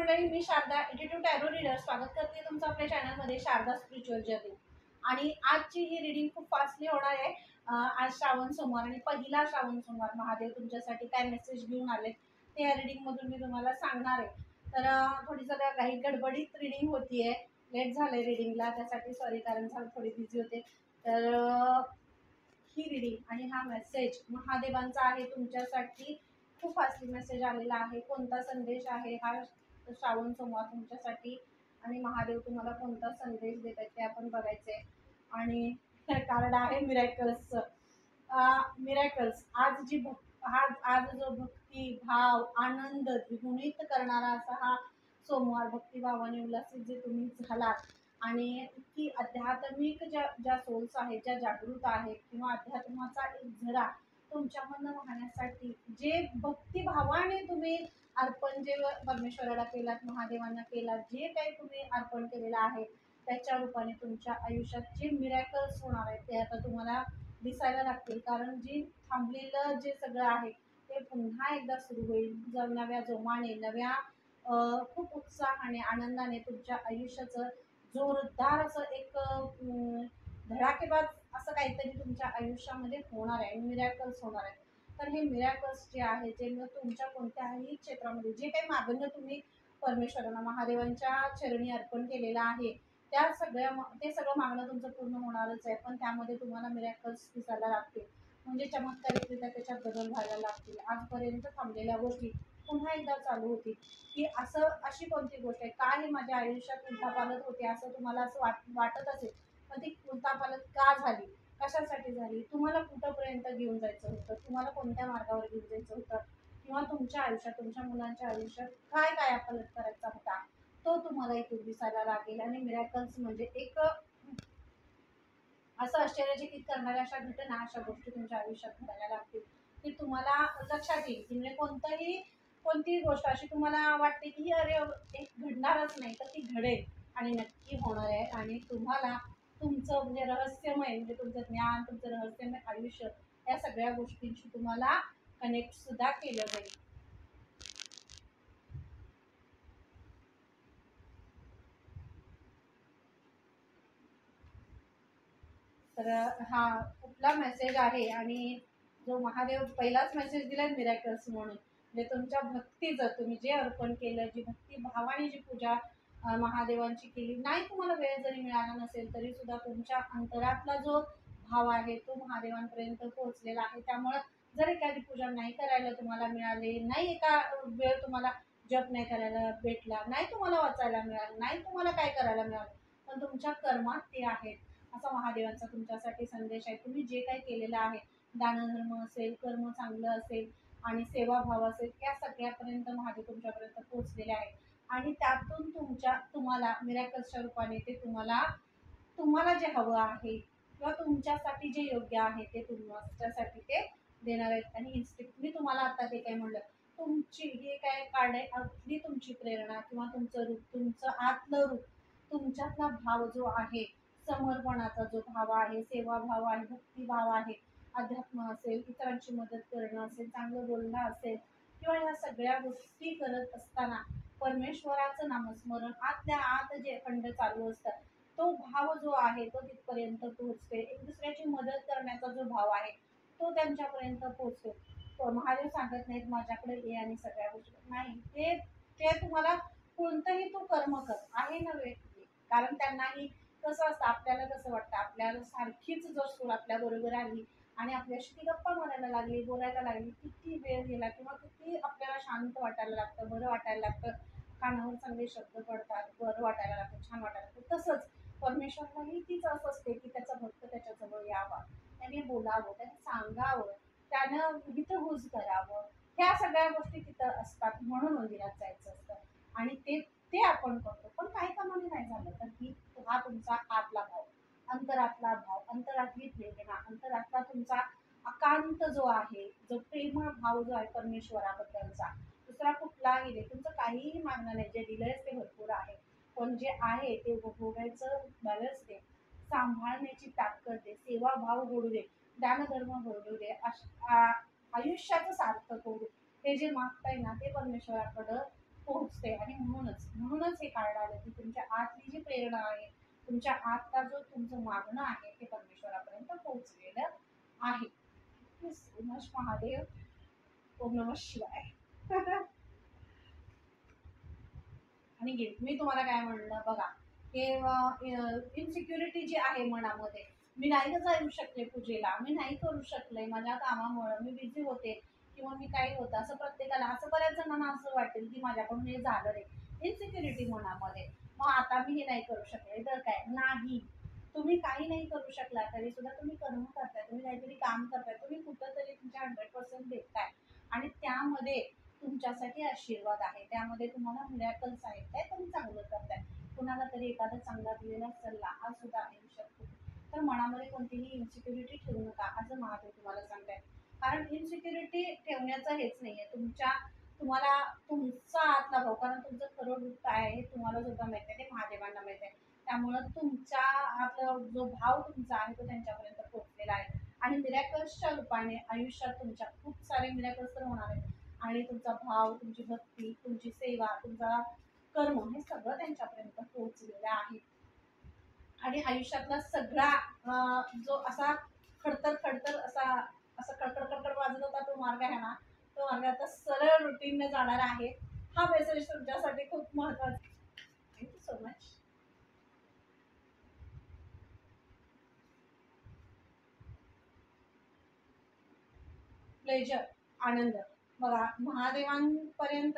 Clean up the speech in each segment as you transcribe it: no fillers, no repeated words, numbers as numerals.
मंडळी, मी Sharda attitude tarot reader स्वागत करते तुमचं आपल्या चॅनलमध्ये शारदा स्पिरिच्युअल जर्नी. आणि आजची ही रीडिंग खूप फास्टली होणार आहे. आज श्रावण सोमवार आणि पहिला श्रावण सोमवार महादेव तुमच्यासाठी काय मेसेज घेऊन आले ते या रीडिंगमधून मी तुम्हाला सांगणार आहे. तर थोडी जरा काही गडबडीत रीडिंग होती आहे, लेट झालं रीडिंगला, त्यासाठी सॉरी, कारण थोडी बिझी होते. तर ही रीडिंग आणि हा मेसेज महादेवांचा आहे तुमच्यासाठी. खूप फास्टली मेसेज आलेला आहे. कोणता संदेश आहे हा श्रावण सोमवार तुमच्यासाठी, आणि महादेव तुम्हाला कोणता संदेश देत आहेत ते आपण बघायचे. आणि कार्ड आहे मिरॅकल्सचं. मिरॅकल्स. आज जो भक्ती भाव आनंद द्विगुणित करणारा असा हा सोमवार, भक्तिभावाने उल्हासित जे तुम्ही झालात आणि की आध्यात्मिक ज्या सोल्स आहेत, ज्या जागृत आहेत, किंवा अध्यात्माचा एक झरा तुमच्यामधनं वाहण्यासाठी जे भक्तिभावाने तुम्ही अर्पण जे परमेश्वराला केलात, महादेवांना केलात, जे काही तुम्ही अर्पण केलेलं आहे त्याच्या रूपाने तुमच्या आयुष्यात जे मिरॅकल्स होणार आहेत ते आता तुम्हाला दिसायला लागतील. कारण जी थांबलेलं जे सगळं आहे ते पुन्हा एकदा सुरू होईल. नव्या जोमाने, नव्या खूप उत्साहाने, आनंदाने तुमच्या आयुष्याचं जोरदार असं एक धडाकेबाज असं काहीतरी तुमच्या आयुष्यामध्ये होणार आहे, मिरॅकल्स होणार आहेत. तर हे मिरॅकल्स जे आहे, जे तुमच्या कोणत्याही क्षेत्रामध्ये जे काही मागणं तुम्ही परमेश्वरांना, महादेवांच्या चरणी अर्पण केलेलं आहे, ते सगळं मागणं तुमचं पूर्ण होणारच आहे. पण त्यामध्ये तुम्हाला मिरॅकल्स दिसायला लागतील, म्हणजे चमत्कारिकरित्या त्याच्यात बदल व्हायला लागतील. आजपर्यंत थांबलेल्या गोष्टी पुन्हा एकदा चालू होतील. की अशी कोणती गोष्ट आहे, का हे माझ्या आयुष्यात उलथापालट होते असं तुम्हाला असं वाटत असेल, पण ती उलथापालट का झाली, कशासाठी झाली, तुम्हाला कुठंपर्यंत घेऊन जायचं होतं, तुम्हाला कोणत्या मार्गावर घेऊन जायचं होतं, किंवा तुमच्या आयुष्यात, तुमच्या मुलांच्या आयुष्यात काय कायापालट करायचा होता, तो तुम्हाला इथून दिसायला लागेल. आणि मिरॅकल्स म्हणजे एक असं आश्चर्यचकित करणाऱ्या अशा घटना, अशा गोष्टी तुमच्या आयुष्यात घडायला लागतील की तुम्हाला लक्षात येईल की म्हणजे कोणतीही गोष्ट अशी तुम्हाला वाटते की अरे एक घडणारच नाही, तर ती घडेल आणि नक्की होणार आहे. आणि तुम्हाला तुमचं म्हणजे रहस्यमय, म्हणजे तुमचं ज्ञान, तुमचं रहस्यमय आयुष्य, या सगळ्या गोष्टींशी तुम्हाला कनेक्ट सुद्धा केलं जाईल. तर हा कुठला मेसेज आहे, आणि जो महादेव पहिलाच मेसेज दिलाय मिरॅकल्स म्हणून, म्हणजे तुमच्या भक्तीचं तुम्ही जे अर्पण केलं, जी भक्ती भावाने जी पूजा महादेवांची केली, नाही तुम्हाला वेळ जरी मिळाला नसेल तरी सुद्धा तुमच्या अंतरातला जो भाव आहे तो महादेवांपर्यंत पोहोचलेला आहे. त्यामुळं जर एखादी पूजा नाही करायला तुम्हाला मिळाली, नाही एका वेळ तुम्हाला जप नाही करायला भेटला, नाही तुम्हाला वाचायला मिळालं, नाही तुम्हाला काय करायला मिळालं, पण तुमच्या कर्मात ते आहेत असा महादेवांचा तुमच्यासाठी संदेश आहे. तुम्ही जे काही केलेलं आहे, दानधर्म असेल, कर्म चांगलं असेल आणि सेवाभाव असेल, त्या सगळ्यापर्यंत महादेव तुमच्यापर्यंत पोहोचलेले आहे. आणि त्यातून तुम्हाला मिरॅकल्सच्या रूपाने ते तुम्हाला जे हवं आहे किंवा तुमच्यासाठी जे योग्य आहे ते तुमच्यासाठी ते देणार आहेत. आणि इन्स्टिंक्ट मी तुम्हाला आता ते काय म्हणलं, तुमची हे काय कार्ड आहे, अगदी तुमची प्रेरणा किंवा तुमचं रूप, तुमचं आतलं रूप, तुमच्यातला भाव जो आहे, समर्पणाचा जो भाव आहे, सेवाभाव आहे, भक्तिभाव आहे, अध्यात्म असेल, इतरांची मदत करणं असेल, चांगलं बोलणं असेल, किंवा ह्या सगळ्या गोष्टी करत असताना परमेश्वराचं नामस्मरण आतल्या आत जे अखंड चालू असतं, तो भाव जो आहे तो तिथपर्यंत पोहोचते. एक दुसऱ्याची मदत करण्याचा जो भाव आहे तो त्यांच्यापर्यंत पोहोचतो. महादेव सांगत नाहीत माझ्याकडे ये आणि सगळ्या गोष्टी नाही, ते तुम्हाला कोणतंही तू कर्म कर आहे ना व्यक्ती. कारण त्यांनाही कसं असतं, आपल्याला कसं वाटतं, आपल्याला सारखीच जर सूर आपल्या बरोबर आली आणि आपल्याशी ती गप्पा मारायला लागली, बोलायला लागली, किती वेळ गेला किंवा किती आपल्याला शांत वाटायला लागतं, बरं वाटायला लागतं, कानावर चांगले शब्द पडतात, बरं वाटायला लागतं, छान वाटायला लागतं. तसंच परमेश्वरालाही तीच असं असते की त्याचा भक्त त्याच्याजवळ यावा, त्याने बोलावं, त्याने सांगावं, त्यानं हितगुज करावं, ह्या सगळ्या गोष्टी तिथं असतात. म्हणून मंदिरात जायचं असतं आणि ते आपण करतो. पण काही कामाने नाही झालं तर हा तुमचा आतला भाव, अंतरातला भाव, अंतरातली प्रेरणा, अंतरातला तुमचा अकांत जो आहे, जो प्रेमळ भाव जो आहे परमेश्वराबद्दलचा, दुसरा कुठलाही नाही. तुमचं काहीही मागणं नाही, जे दिलंयच ते भरपूर आहे, पण जे आहे ते उपभोगायचं बॅलन्स दे, सांभाळण्याची ताकद दे, सेवाभाव घडू दे, दानधर्म घडू दे, आयुष्याचं सार्थक होऊ दे. हे जे मागताय ना ते परमेश्वराकडं पोहोचते. आणि म्हणूनच हे कार्ड आलं की तुमच्या आतली जी प्रेरणा आहे, तुमच्या आतला जो तुमचं मागणं आहे ते परमेश्वरापर्यंत पोहोचलेलं आहे. So much Mahadev. ओम नमः शिवाय. आणि गिल्ट, मी तुम्हाला काय म्हणलं बघा, हे इनसिक्युरिटी जी आहे मनामध्ये, मी नाही का जाऊ शकले पूजेला, मी नाही करू शकले माझ्या कामामुळं, मी बिझी होते किंवा मी काही होतं, असं प्रत्येकाला, असं बऱ्याच जणांना असं वाटेल की माझ्याकडून हे झालं नाही. इनसिक्युरिटी मनामध्ये, मग आता मी हे नाही करू शकले तर काय नाही. तुम्ही काही नाही करू शकला तरी सुद्धा तुम्ही कर्म करताय, तुम्ही काहीतरी काम करताय, तुम्ही कुठंतरी तुमच्या 100% देताय. आणि त्यामध्ये तुमच्यासाठी आशीर्वाद आहे, त्यामध्ये तुम्हाला मिरॅकल्स आहेत, ते तुम्ही चांगलं करताय. कुणाला तरी एखादा चांगला दिलेला सल्ला हा सुद्धा आयुष्यात. तर मनामध्ये कोणतीही इन्सिक्युरिटी ठेवू नका, असं महादेव तुम्हाला सांगताय. कारण इन्सिक्युरिटी ठेवण्याचं हेच नाहीये तुम्हाला तुमचा आतला भाव, कारण तुमचं खरं रूप काय आहे हे तुम्हाला सुद्धा माहित आहे, ते महादेवांना माहित आहे. त्यामुळं तुमच्या आतला जो भाव तुमचा आहे तो त्यांच्यापर्यंत पोहोचलेला आहे. आणि मिरॅकल्सच्या रूपाने आयुष्यात तुमच्या खूप सारे मिरॅकल्स तर होणार आहेत. आणि तुमचा भाव, तुमची भक्ती, तुमची सेवा, तुमचा कर्म हे सगळं त्यांच्यापर्यंत पोहोचलेलं आहे. आणि आयुष्यातला सगळा जो असा खडतर असा असा कडकड वाजत होता तो मार्ग आहे ना, तो मार्ग आता सरळ रुटीनने जाणार आहे. हा मेसेज तुमच्यासाठी खूप महत्वाचा. Thank you so much. प्लेजर, आनंद. बघा, महादेवांपर्यंत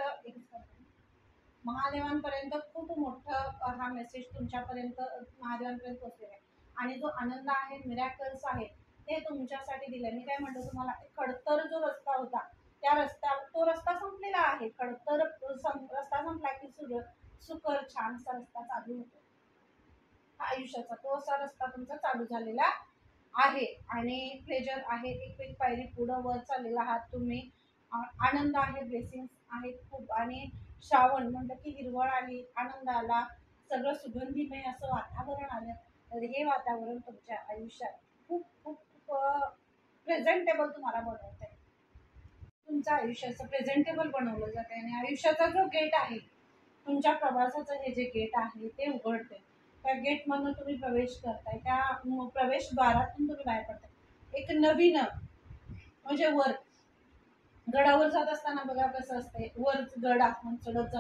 खूप मोठं हा मेसेज तुमच्यापर्यंत महादेवांपर्यंत पोहोचलेला आहे. आणि जो आनंद आहे, मिरॅकल्स आहे, ते तुमच्यासाठी दिले. मी काय म्हणतो तुम्हाला, खडतर जो रस्ता होता, तो रस्ता संपलेला आहे. रस्ता संपला की सुकर छानसा रस्ता चालू होतो आयुष्याचा. तो असा रस्ता तुमचा चालू झालेला आहे. आणि प्लेजर आहे, एक पायरी पुढं वर चाललेला आहात तुम्ही. आनंद आहे, ब्लेसिंग्स आहेत खूप. आणि श्रावण म्हणलं की हिरवळ आली, आनंद आला, सगळं सुगंधीमय असं वातावरण आलं. तर हे वातावरण तुमच्या आयुष्यात खूप खूप खूप प्रेझेंटेबल तुम्हाला बनवतंय. तुमच्या आयुष्याचं प्रेझेंटेबल बनवलं जाते. आणि आयुष्याचा जो गेट आहे, तुमच्या प्रवासाचं हे जे गेट आहे ते उघडते. त्या गेटमधून तुम्ही प्रवेश करताय, त्या प्रवेशद्वारातून तुम्ही बाहेर पडताय. एक नवीन, म्हणजे वर गडावर जात असताना बघा कसं असतंय, वर गड आपण चढत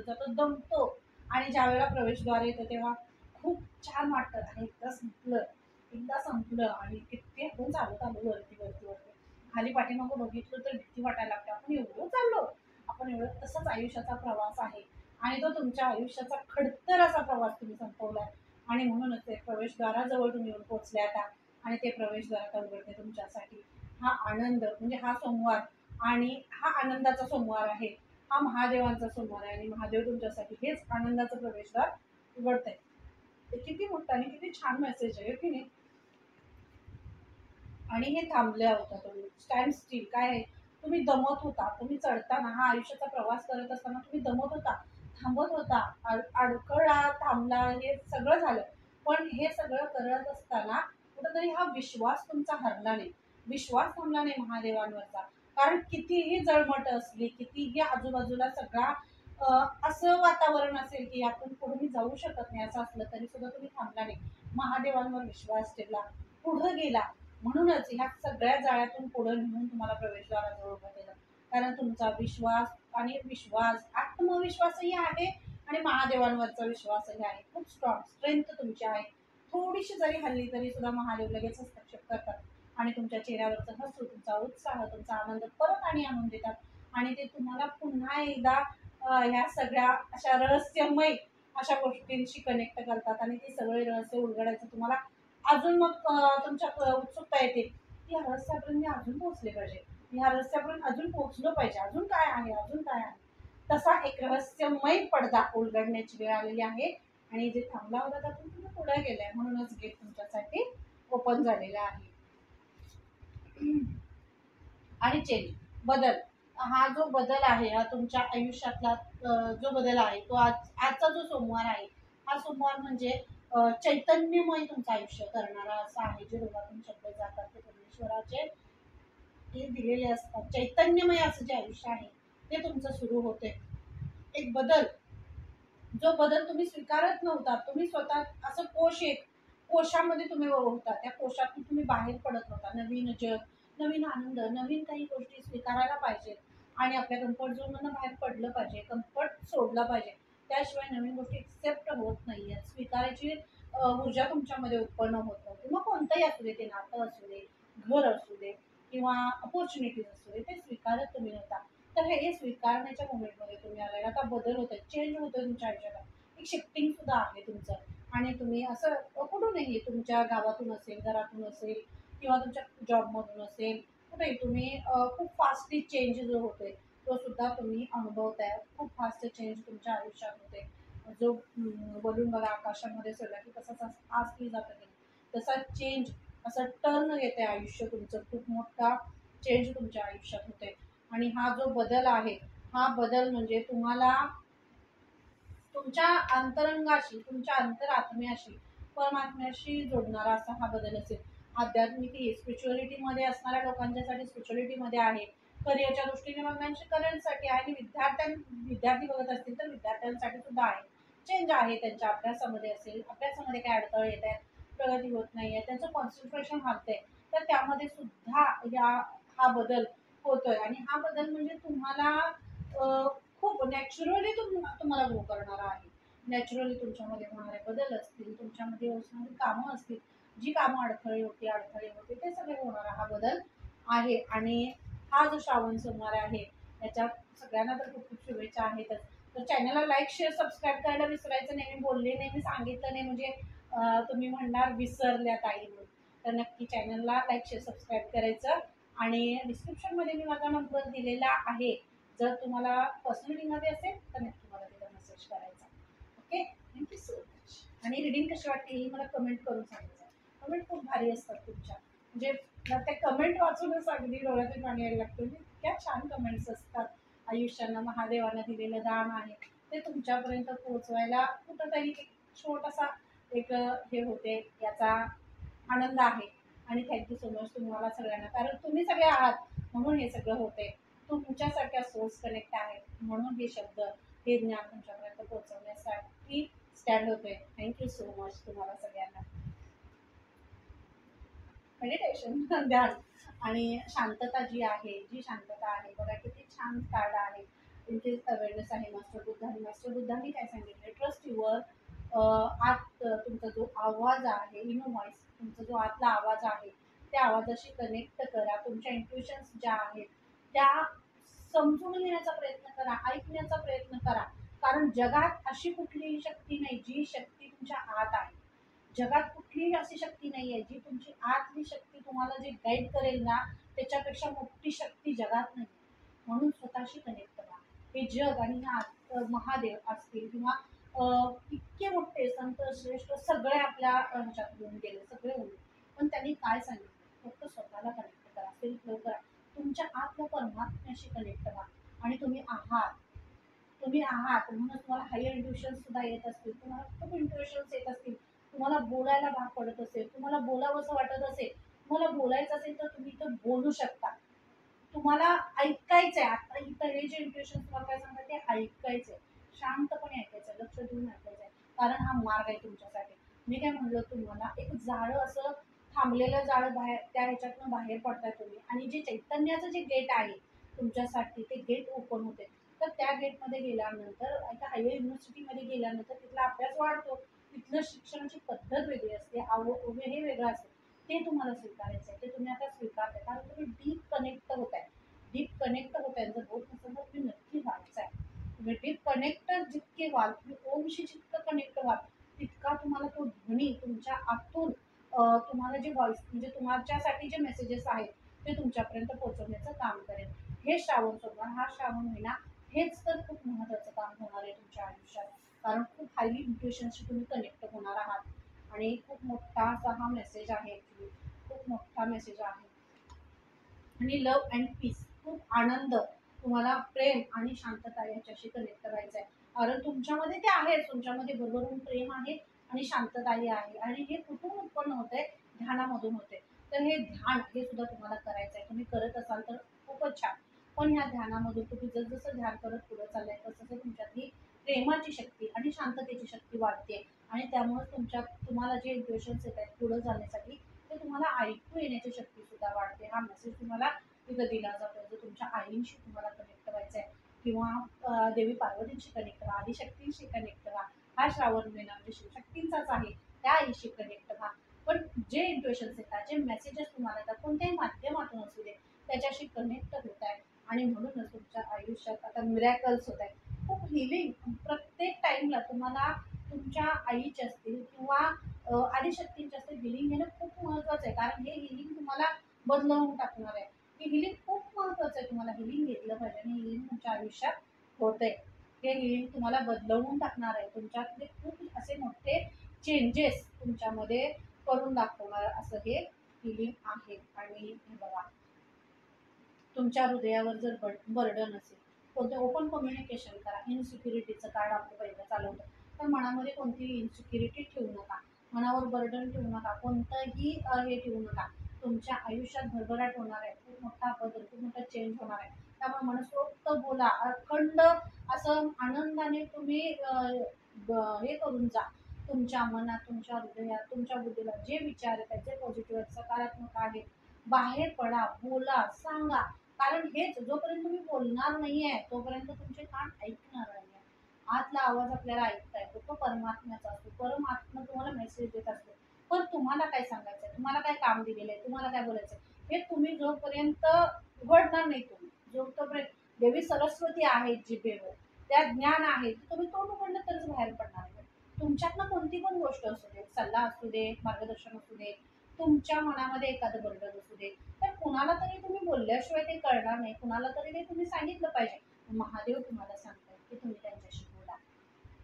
जातो दमतो. आणि ज्या वेळेला प्रवेशद्वार येतं तेव्हा खूप छान वाटतं, आणि एकदा संपलं आणि किती आपण चालत आलो वरती खाली पाठीमागं बघितलं तर भीती वाटायला लागते, आपण एवढं चाललो. आपण एवढं, तसंच आयुष्याचा प्रवास आहे. आणि तो तुमच्या आयुष्याचा खडतर असा प्रवास तुम्ही संपवलाय. आणि म्हणूनच ते प्रवेशद्वाराजवळ तुम्ही येऊन पोहोचले आता. आणि ते प्रवेशद्वार आता उघडते तुमच्यासाठी. हा आनंद म्हणजे हा सोमवार, आणि हा आनंदाचा सोमवार आहे, हा महादेवांचा सोमवार आहे. आणि महादेव तुमच्यासाठी हेच आनंदाचं प्रवेशद्वार उघडत आहे. किती मोठा आणि किती छान मेसेज आहे की नाही. आणि हे थांबल्या होता, तुम्ही स्टँड स्टील. काय आहे, तुम्ही दमत होता, तुम्ही चढताना, हा आयुष्याचा प्रवास करत असताना तुम्ही दमत होता, थांबत होता, अडखळा थांबला, हे सगळं झालं. पण हे सगळं करत असताना कुठंतरी हा विश्वास तुमचा हरला नाही, विश्वास थांबला नाही महादेवांवरचा. कारण कितीही जळमट असली, कितीही आजूबाजूला सगळा असं वातावरण असेल की यातून पुढे मी जाऊ शकत नाही असं असलं तरी सुद्धा तुम्ही थांबला नाही, महादेवांवर विश्वास ठेवला, पुढे गेला. म्हणूनच ह्या सगळ्या जाळ्यातून पुढे नेऊन तुम्हाला प्रवेशद्वाराजवळ उभं केलं. कारण तुमचा आत्मविश्वासही आहे. आणि महादेवांवरचा विश्वासही आहे, खूप स्ट्रेंथ तुमची आहे. थोडीशी जरी हल्ली तरी सुद्धा महादेव लगेच हस्तक्षेप करतात. आणि तुमच्या चेहऱ्यावरचं हसू, तुमचा उत्साह, तुमचा आनंद परत आणून देतात. आणि ते तुम्हाला पुन्हा एकदा ह्या सगळ्या अशा रहस्यमय अशा गोष्टींशी कनेक्ट करतात. आणि ते सगळे रहस्य उलगडायचं तुम्हाला अजून मग तुमच्या उत्सुकता येते की ह्या रहस्यापर्यंत मी अजून पोहोचले पाहिजे, ह्या रहस्यापर्यंत अजून पोहोचलो पाहिजे, अजून काय आहे, अजून काय आहे. तसा एक रहस्यमय पडदा उलगडण्याची वेळ आलेली आहे. आणि जे थांबला होता त्यातून तुम्ही पुढे गेलाय, म्हणूनच गेट तुमच्यासाठी ओपन झालेला आहे. आणि चेंज, बदल, हा जो बदल आहे, हा तुमच्या आयुष्यातला जो बदल आहे तो आजचा जो सोमवार आहे, हा सोमवार म्हणजे चैतन्यमय तुमचं आयुष्य करणारा असा आहे. जे रोगातून शब्द जातात ते परमेश्वराचे हे दिलेले असतात. चैतन्यमय असं जे आयुष्य आहे ते तुमचं सुरू होते. एक बदल, जो बदल तुम्ही स्वीकारत नव्हता, तुम्ही स्वतः असं कोशामध्ये तुम्ही होता, त्या कोशातून तुम्ही बाहेर पडत होता. नवीन जग, नवीन आनंद, नवीन काही गोष्टी स्वीकारायला पाहिजेत आणि आपल्या कम्फर्ट झोनमधनं बाहेर पडलं पाहिजे, कम्फर्ट सोडला पाहिजे. त्याशिवाय नवीन गोष्टी एक्सेप्ट होत नाही आहेत. स्वीकारायची ऊर्जा तुमच्यामध्ये उत्पन्न होत नव्हती. मग कोणतंही असू दे, ते नातं असू दे, घर असू दे किंवा अपॉर्च्युनिटीज असू दे, ते स्वीकारत तुम्ही नव्हता. तर हे स्वीकारण्याच्या मोमेंटमध्ये तुम्ही आलाय. आता बदल होत आहे, चेंज होतोय तुमच्या आयुष्यात, एक शिफ्टिंग सुद्धा आहे तुमचं. आणि तुम्ही असं कुठूनही, तुमच्या गावातून असेल, घरातून असेल किंवा तुमच्या जॉबमधून असेल, कुठेही तुम्ही खूप फास्टली चेंज जो होतोय तो सुद्धा तुम्ही अनुभवताय. खूप फास्ट चेंज तुमच्या आयुष्यात होते. जो बलून बघा आकाशामध्ये सोडला की तसाच आजही जातं नाही, तसा चेंज, असं टर्न येते आयुष्य तुमचं. खूप मोठा चेंज तुमच्या आयुष्यात होते. आणि हा जो बदल आहे, हा बदल म्हणजे तुम्हाला तुमच्या अंतरंगाशी, तुमच्या अंतरात्म्याशी, परमात्म्याशी जोडणारा असा हा बदल असेल. आध्यात्मिक स्पिरिच्युअलिटीमध्ये असणाऱ्या लोकांच्यासाठी स्पिरिच्युअलिटीमध्ये आहे, करिअरच्या दृष्टीने बघण्याची करिअरसाठी आहे, आणि विद्यार्थी बघत असतील तर विद्यार्थ्यांसाठी सुद्धा आहे. चेंज आहे त्यांच्या अभ्यासामध्ये असेल, अभ्यासामध्ये काय अडथळे येत आहेत, प्रगती होत नाही आहे, त्यांचं कॉन्सन्ट्रेशन हलतंय, तर त्यामध्ये सुद्धा हा बदल होतोय. आणि हा बदल म्हणजे तुम्हाला खूप नॅचरली तुम्हाला ग्रो करणारा आहे. नॅचरली तुमच्यामध्ये होणारे बदल असतील, तुमच्यामध्ये होणारी कामं असतील, जी कामं अडथळे होते ते सगळे होणारा हा बदल आहे. आणि हा जो श्रावण सोमवार आहे त्याच्यात सगळ्यांना तर खूप खूप शुभेच्छा आहेतच. तर चॅनलला लाईक शेअर सबस्क्राईब करायला विसरायचं नाही. मी बोलले नाही, मी सांगितलं नाही म्हणजे तुम्ही म्हणणार विसरल्या ताई म्हणून. तर नक्की चॅनलला लाईक शेअर सबस्क्राईब करायचं. आणि डिस्क्रिप्शनमध्ये मी माझा नंबर दिलेला आहे. जर तुम्हाला पर्सनलीमध्ये असेल तर नक्की मला तिथं मेसेज करायचा. Okay, thank you so much. आणि रिडिंग कशी वाटते ही मला कमेंट करून सांगायचं. कमेंट खूप भारी असतात तुमच्या, म्हणजे मला त्या कमेंट वाचूनच अगदी डोळ्यातून पाणी यायला लागतं. म्हणजे इतक्या छान कमेंट्स असतात. आयुष्यानं महादेवानं दिलेलं दान आहे ते तुमच्यापर्यंत पोहोचवायला कुठंतरी एक छोटासा एक हे होते, याचा आनंद आहे. आणि थँक्यू सो मच तुम्हाला सगळ्यांना, कारण तुम्ही सगळे आहात म्हणून हे सगळं होते. तुमच्यासारख्या सोर्स कनेक्ट आहेत म्हणून हे शब्द, हे ज्ञान तुमच्यापर्यंत पोहोचवण्यासाठी स्टँड होतोय. थँक्यू सो मच तुम्हाला सगळ्यांना. मेडिटेशन ध्यान आणि शांतता जी आहे, जी शांतता आहे बघा किती छान कार्ड आहे. तुमची अवेअरनेस आहे मास्टर बुद्धांनी. मास्टर बुद्धांनी काय सांगितलं, ट्रस्ट युअर आत, तुमचा जो आवाज आहे, इनो व्हॉइस, तुमचा जो आतला आवाज आहे त्या आवाजाशी कनेक्ट करा. तुमच्या इंट्युशन्स ज्या आहेत त्या समजून घेण्याचा प्रयत्न करा, ऐकण्याचा प्रयत्न करा. कारण जगात अशी कुठलीही शक्ती नाही जी शक्ती तुमच्या आत आहे. जगात कुठलीही अशी शक्ती नाही आहे जी तुमची आतली शक्ती तुम्हाला जे गाईड करेल ना, त्याच्यापेक्षा मोठी शक्ती जगात नाही. म्हणून स्वतःशी कनेक्ट करा. हे जग आणि महादेव असतील किंवा इतके मोठे संत श्रेष्ठ सगळे आपल्या ह्याच्यात होऊन गेले, सगळे होऊन. पण त्यांनी काय सांगितलं, फक्त स्वतःला कनेक्ट करा, सेल्फ लव्ह करा, तुमच्या आतल्या परमात्म्याशी कनेक्ट करा. आणि तुम्ही आहात म्हणून तुम्हाला हायर इंट्युशन सुद्धा येत असतील, तुम्हाला खूप इंट्युशन्स येत असतील, तुम्हाला बोलायला भाग पडत असेल, तुम्हाला बोलावंसं वाटत असेल, तुम्हाला बोलायचं असेल तर तुम्ही इथं बोलू शकता. तुम्हाला ऐकायचंय, आता इथं हे जे इंट्युशन तुम्हाला काय सांगतात ते ऐकायचंय, शांतपणे ऐकायचंय, लक्ष देऊन ऐकायचंय. कारण हा मार्ग आहे तुमच्यासाठी. मी काय म्हणलं, तुम्हाला एक जाळं असं थांबलेलं जाळं बाहेर, त्या ह्याच्यातनं बाहेर पडताय तुम्ही, आणि जे चैतन्याचं जे गेट आहे तुमच्यासाठी ते गेट ओपन होते. तर त्या गेटमध्ये गेल्यानंतर एका हायर युनिव्हर्सिटीमध्ये गेल्यानंतर तिथला अभ्यास वाढतो, तिथलं शिक्षणाची पद्धत वेगळी असते, हे वेगळं असतं. ते तुम्हाला स्वीकारायचं आहे, ते तुम्ही आता स्वीकारताय, कारण तुम्ही डीप कनेक्ट होत आहे. डीप कनेक्ट होत आहे, जर होत नसेल तर तुम्ही नक्की व्हायचं आहे. तुम्ही डीप कनेक्ट जितके व्हाल, तुम्ही ओमशी जितकं कनेक्ट व्हाल, तितका तुम्हाला तो ध्वनी तुमच्या आतून तुम्हाला जे व्हॉइस, म्हणजे तुमच्यासाठी जे मेसेजेस आहेत ते तुमच्यापर्यंत पोहोचवण्याचं काम करेल. हे श्रावण सोमवार, हा श्रावण महिना, हेच तर खूप महत्त्वाचं काम होणार आहे तुमच्या आयुष्यात. कारण खूप हायली इंट्युशनशी तुम्ही कनेक्ट होणार आहात. आणि खूप मोठा असा हा मेसेज आहे, ॲक्च्युली खूप मोठा मेसेज आहे. आणि लव्ह अँड पीस, खूप आनंद, तुम्हाला प्रेम आणि शांतता याच्याशी कनेक्ट करायचं आहे. कारण तुमच्यामध्ये ते आहेच, तुमच्यामध्ये भरभरून प्रेम आहे आणि शांतताही आहे. आणि हे कुठून उत्पन्न होत आहे, ध्यानामधून होते. तर हे ध्यान हे सुद्धा तुम्हाला करायचं आहे. तुम्ही करत असाल तर खूपच छान. पण ह्या ध्यानामधून तुम्ही जसजसं ध्यान करत पुढे चाललाय तसं तुमच्यातली प्रेमाची शक्ती आणि शांततेची शक्ती वाढते आणि त्यामुळे तुम्हाला जे इंट्युशन्स येत आहेत पुढे जाण्यासाठी ते तुम्हाला ऐकू येण्याची शक्ती सुद्धा वाढते. हा मेसेज तुम्हाला तिथं दिला जातो. जर तुमच्या आईंशी तुम्हाला कनेक्ट व्हायचं आहे किंवा देवी पार्वतींशी कनेक्ट व्हा, आदिशक्तींशी कनेक्ट व्हा. हा श्रावण महिना म्हणजे शिवशक्तींचाच आहे, त्या आईशी कनेक्ट व्हा. पण जे इंट्युशन्स येतात, जे मेसेजेस तुम्हाला येतात कोणत्याही माध्यमातून असू दे त्याच्याशी कनेक्ट होत आहे आणि म्हणूनच तुमच्या आयुष्यात आता मिरॅकल्स होत आहेत. खूप हिलिंग प्रत्येक टाईमला तुम्हाला तुमच्या आईचे असतील किंवा आदिशक्तींचे असतील हिलिंग घेणं खूप महत्त्वाचं आहे. कारण हे हिलिंग तुम्हाला बदलवून टाकणार आहे. हे हिलिंग खूप महत्त्वाचं आहे. तुम्हाला हिलिंग घेतलं पाहिजे आणि हिलिंग तुमच्या आयुष्यात होतंय. हे हिलिंग तुम्हाला बदलवून टाकणार आहे. तुमच्यातले खूप असे मोठे चेंजेस तुमच्यामध्ये करून दाखवणार असं हे हिलिंग आहे. आणि हे बघा, तुमच्या हृदयावर जर बर्डन असेल, कोणतं ओपन कम्युनिकेशन करा. इनसिक्युरिटीचं कार्ड आपलं पहिलं चालवतं, तर मनामध्ये कोणतीही इनसिक्युरिटी ठेवू नका, मनावर बर्डन ठेवू नका, कोणतंही हे ठेवू नका. तुमच्या आयुष्यात भरभराट होणार आहे, खूप मोठा बदल, खूप मोठा चेंज होणार आहे. त्यामुळे मनसोक्त बोला, अखंड असं आनंदाने तुम्ही हे करून जा. तुमच्या मनात, तुमच्या हृदयात, तुमच्या बुद्धीला जे विचार आहेत जे पॉझिटिव्ह आहेत, सकारात्मक आहेत, बाहेर पडा, बोला, सांगा. कारण हेच जोपर्यंत तुम्ही बोलणार नाहीये तोपर्यंत तुमचे कान ऐकणार नाहीये. आतला आवाज आपल्याला ऐकता येतो, तो परमात्म्याचा असतो. परमात्मा तुम्हाला मेसेज देत असतो. पण तुम्हाला काय सांगायचंय, तुम्हाला काय काम दिलेलं आहे, तुम्हाला काय बोलायचंय, हे तुम्ही जोपर्यंत उघडणार नाही, तुम्ही जोपर्यंत देवी सरस्वती आहे जिभेवर, त्या ज्ञान आहे, तुम्ही तोंड उघडलं तरच बाहेर पडणार आहे. तुमच्यातनं कोणती पण गोष्ट असू दे, सल्ला असू दे, मार्गदर्शन असू दे, तुमच्या मनामध्ये एखादं बर्डन असू दे, तर कुणाला तरी तुम्ही बोलल्याशिवाय ते कळणार नाही. कुणाला तरी ते तुम्ही सांगितलं पाहिजे. महादेव तुम्हाला सांगतात की तुम्ही त्यांच्याशी बोला,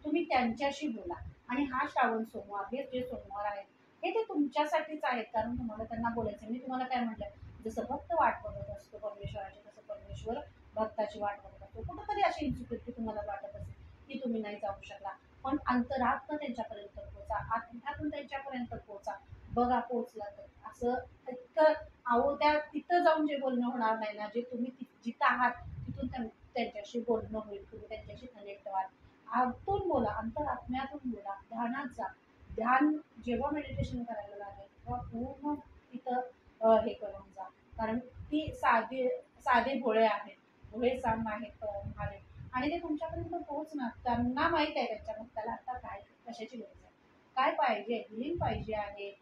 तुम्ही त्यांच्याशी बोला. आणि हा श्रावण सोमवार, हे जे सोमवार आहेत हे ते तुमच्यासाठीच आहेत. कारण तुम्हाला त्यांना बोलायचं. मी तुम्हाला काय म्हटलं, जसं भक्त वाट बघत असतो परमेश्वराची, तसं परमेश्वर भक्ताची वाट बघत असतो. कुठंतरी अशी इन्सिक्युरिटी तुम्हाला वाटत असेल की तुम्ही नाही जाऊ शकला, पण अंतरात्मा त्यांच्यापर्यंत पोहोचा, आत्म्यातून त्यांच्यापर्यंत पोहोचा. बघा पोहोचला तर असं इतकं अहो, त्या तिथं जाऊन जे बोलणं होणार नाही ना, जे तुम्ही जिथं आहात तिथून त्यांच्याशी बोलणं होईल. तुम्ही त्यांच्याशी कनेक्ट व्हाल. आतून बोला, अंतरात्म्यातून बोला, ध्यानात जा. ध्यान जेव्हा मेडिटेशन करायला लागेल तेव्हा पूर्ण तिथं हे करून जा. कारण ती साधे भोळे आहेत, भोळे साम आहेत महादेव, आणि ते तुमच्यापर्यंत पोहोचणार. त्यांना माहित आहे त्यांच्या भक्ताला आता काय कशाची गरज आहे, काय पाहिजे, हिलिंग पाहिजे आहे,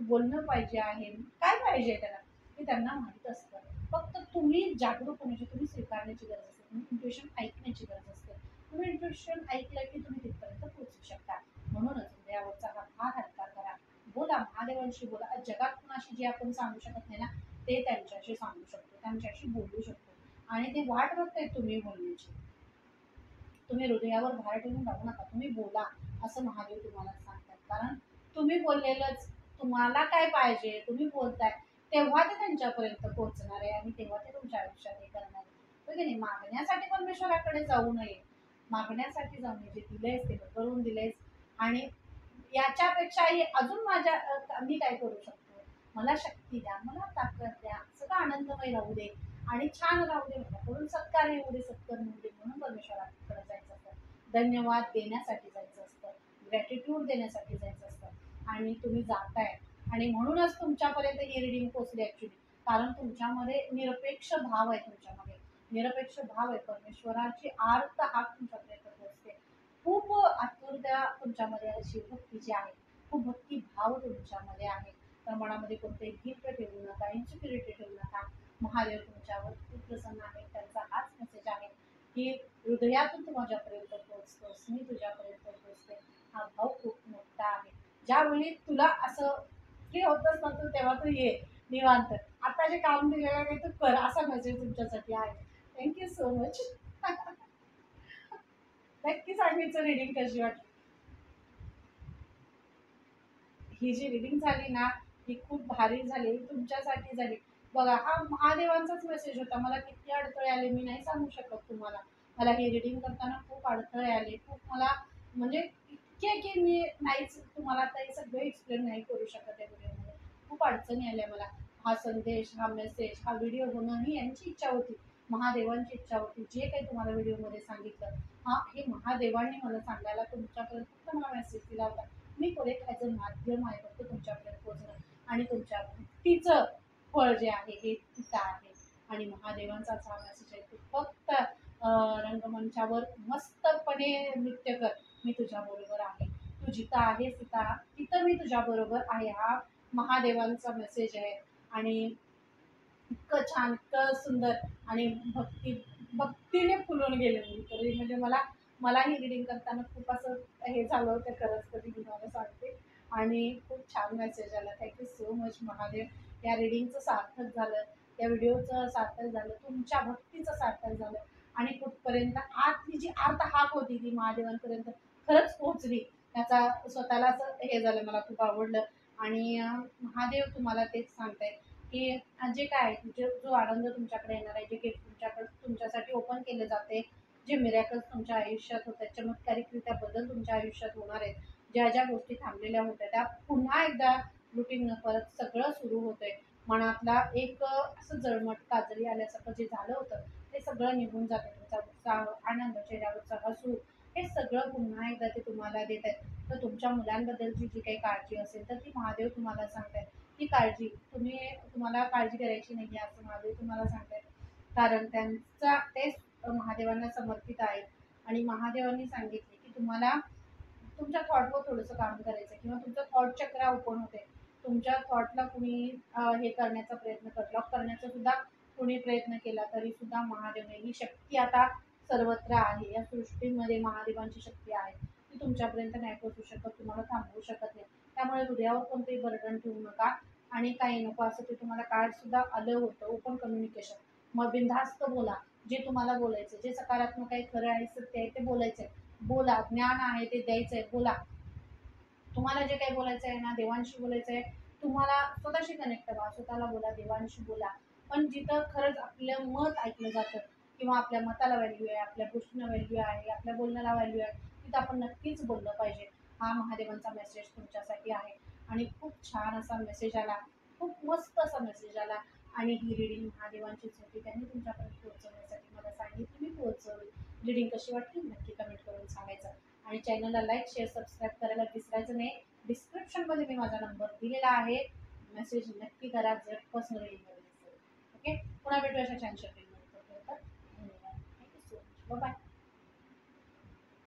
बोलणं पाहिजे आहे, काय पाहिजे त्याला, ते त्यांना माहीत असतं. फक्त तुम्ही जागरूक होण्याची, तुम्ही स्वीकारण्याची गरज असते, तुम्ही इंट्युशन ऐकण्याची गरज असते. तुम्ही इंट्युशन ऐकलं की तुम्ही तिथपर्यंत पोहोचू शकता. म्हणूनच हृदयावरचा हा फार हलका करा, बोला, महादेवांशी बोला. जगात कुणाशी जे आपण सांगू शकत नाही ना, ते त्यांच्याशी सांगू शकतो, त्यांच्याशी बोलू शकतो. आणि ते वाट बघताय तुम्ही बोलण्याची. तुम्ही हृदयावर भार ठेवून राहू नका, तुम्ही बोला असं महादेव तुम्हाला सांगतात. कारण तुम्ही बोललेलंच, तुम्हाला काय पाहिजे तुम्ही बोलताय तेव्हा ते त्यांच्यापर्यंत पोहोचणार आहे आणि तेव्हा ते तुमच्या आयुष्यात हे करणार आहे. हो की नाही? मागण्यासाठी परमेश्वराकडे जाऊ नये, मागण्यासाठी जाऊ नये. जे दिलंयच ते करून दिलंयच. आणि याच्यापेक्षाही अजून मी काय करू शकतो, मला शक्ती द्या, मला ताकद द्या, सगळं आनंदमय राहू दे आणि छान राहू दे, म्हणून सत्कार येऊ दे, सत्कार मिळू दे, म्हणून परमेश्वराकडे जायचं असतं. धन्यवाद देण्यासाठी जायचं असतं, ग्रॅटिट्यूड देण्यासाठी जायचं असतं. आणि तुम्ही जाताय आणि म्हणूनच तुमच्यापर्यंत ही रिडिंग पोहोचली ॲक्च्युली. कारण तुमच्यामध्ये निरपेक्ष भाव आहे, तुमच्यामध्ये निरपेक्ष भाव आहे. परमेश्वराची आर्त हाक तुमच्यापर्यंत पोहोचते. खूप आतुरता तुमच्यामध्ये शिवभक्तीची आहे, खूप भक्तिभाव तुमच्यामध्ये आहे. तर मनामध्ये कोणतेही गिफ्ट ठेवू नका, इन्सिक्युरिटी ठेवू नका. महादेव तुमच्यावर खूप प्रसन्न आहे. त्यांचा हाच मेसेज आहे की हृदयातून तू माझ्यापर्यंत पोहोचतोस, मी तुझ्यापर्यंत पोहोचते. हा भाव खूप मोठा आहे. ज्यावेळी तुला असं फ्री होतच नव्हतं तेव्हा तू ये निवांत, आता जे काम दिलेलं आहे तू कर, असा मेसेज तुमच्यासाठी आहे. Thank you so much. नक्की सांगायचं रिडिंग कशी वाटली. ही जी रिडिंग झाली ना, ही खूप भारी झाली, तुमच्यासाठी झाली. बघा, हा महादेवांचाच मेसेज होता. मला किती अडथळे आले मी नाही सांगू शकत तुम्हाला. मला ही रिडिंग करताना खूप अडथळे आले, खूप मला म्हणजे इतके की मी नाहीच तुम्हाला आता हे सगळं एक्सप्लेन नाही करू शकत या व्हिडिओमध्ये. खूप अडचणी आल्या मला. हा संदेश, हा मेसेज, हा व्हिडिओ होणं ही यांची इच्छा होती. महादेवांची इच्छा होती, जे काही तुम्हाला व्हिडिओमध्ये सांगितलं, हे महादेवांनी मला सांगायला तुमच्यापर्यंत फक्त मला मेसेज दिला होता. मी एक ॲज अ माध्यम आहे फक्त तुमच्यापर्यंत पोहोचणं, आणि तुमच्या भक्तीचं फळ जे आहे हे तिथं आहे. आणि महादेवांचाच हा मेसेज आहे की फक्त रंगमंचावर मस्तपणे नृत्य कर, मी तुझ्याबरोबर आहे. तू जिथं आहेस तिथं मी तुझ्याबरोबर आहे. हा महादेवांचा मेसेज आहे. आणि इतकं छान, इतकं सुंदर, आणि भक्तीने फुलून गेले मी तरी. म्हणजे मला ही रीडिंग करताना खूप असं हे झालं होतं खरंच, कधी तुम्हाला सांगते. आणि खूप छान मेसेज आला. Thank you so much Mahadev. या रीडिंगचं सार्थक झालं, या व्हिडिओचं सार्थक झालं, तुमच्या भक्तीचं सार्थक झालं, आणि कुठपर्यंत आतली जी आर्त हाक होती ती महादेवांपर्यंत खरंच पोहोचली. त्याचा स्वतःलाच हे झालं, मला खूप आवडलं. आणि महादेव तुम्हाला तेच सांगतायत की जे काय आहे, जो आनंद तुमच्याकडे येणार आहे, जे गिफ्ट तुमच्यासाठी ओपन केले जाते, जे मिरॅकल्स तुमच्या आयुष्यात होत आहेत, चमत्कारिकरित्या बदल तुमच्या आयुष्यात होणार आहेत, ज्या ज्या गोष्टी थांबलेल्या होत्या त्या पुन्हा एकदा रुटीन परत सगळं सुरू होतंय. मनातला एक असं जळमट काजळी आल्यासारखं जे झालं होतं ते सगळं निघून जाते. तुमचा उत्साह, आनंद, चेहऱ्यावरचा हसू, हे सगळं पुन्हा एकदा ते तुम्हाला देत आहेत. तर तुमच्या मुलांबद्दलची जी काही काळजी असेल तर ती महादेव तुम्हाला सांगतायत. ती काळजी तुम्हाला काळजी करायची नाही आहे असं महादेव तुम्हाला सांगतायत. कारण तेच महादेवांना समर्पित आहेत. आणि महादेवांनी सांगितले की तुम्हाला तुमच्या थॉटवर थोडंसं काम करायचं, किंवा तुमचं थॉट चक्र ओपन होते. तुमच्या थॉटला कुणी हे करण्याचा प्रयत्न ब्लॉक करण्याचा सुद्धा कुणी प्रयत्न केला तरी सुद्धा महादेवाने ही शक्ती आता सर्वत्र आहे. या सृष्टीमध्ये महादेवांची शक्ती आहे, ती तुमच्यापर्यंत नाही पोहोचू शकत, तुम्हाला थांबवू शकत नाही. त्यामुळे हृदयावर कोणतेही बर्डन ठेवू नका. आणि काही नको असं ते तुम्हाला कार्ड सुद्धा आलं होतं, ओपन कम्युनिकेशन. मग बिनधास्त बोला, जे तुम्हाला बोलायचं, जे सकारात्मक आहे, खरं आहे, सत्य आहे ते बोलायचंय. बोला, ज्ञान आहे ते द्यायचंय, बोला. तुम्हाला जे काही बोलायचं आहे ना, देवांशी बोलायचं आहे, तुम्हाला स्वतःशी कनेक्ट व्हा, स्वतःला बोला, देवांशी बोला. पण जिथं खरंच आपलं मत ऐकलं जातं, किंवा आपल्या मताला व्हॅल्यू आहे, आपल्या गोष्टींना व्हॅल्यू आहे, आपल्या बोलण्याला व्हॅल्यू आहे, तिथं आपण नक्कीच बोललं पाहिजे. हा महादेवांचा मेसेज तुमच्यासाठी आहे. आणि खूप छान असा मेसेज आला, खूप मस्त असा मेसेज आला. आणि ही रीडिंग महादेवांचीच होती, त्यांनी तुमच्यापर्यंत पोहोचवण्यासाठी मला सांगितली, मी पोहोचवली. रीडिंग कशी वाटली नक्की कमेंट करून सांगायचं. आणि चॅनलला लाईक, शेअर, सबस्क्राईब करायला विसरायचं नाही. डिस्क्रिप्शनमध्ये मी माझा नंबर दिलेला आहे, मेसेज नक्की करा जर पर्सनल ईमेल असेल. ओके, पुन्हा भेटू अशा छानशा रीडिंगमध्ये. धन्यवाद. Thank you so much. बाय.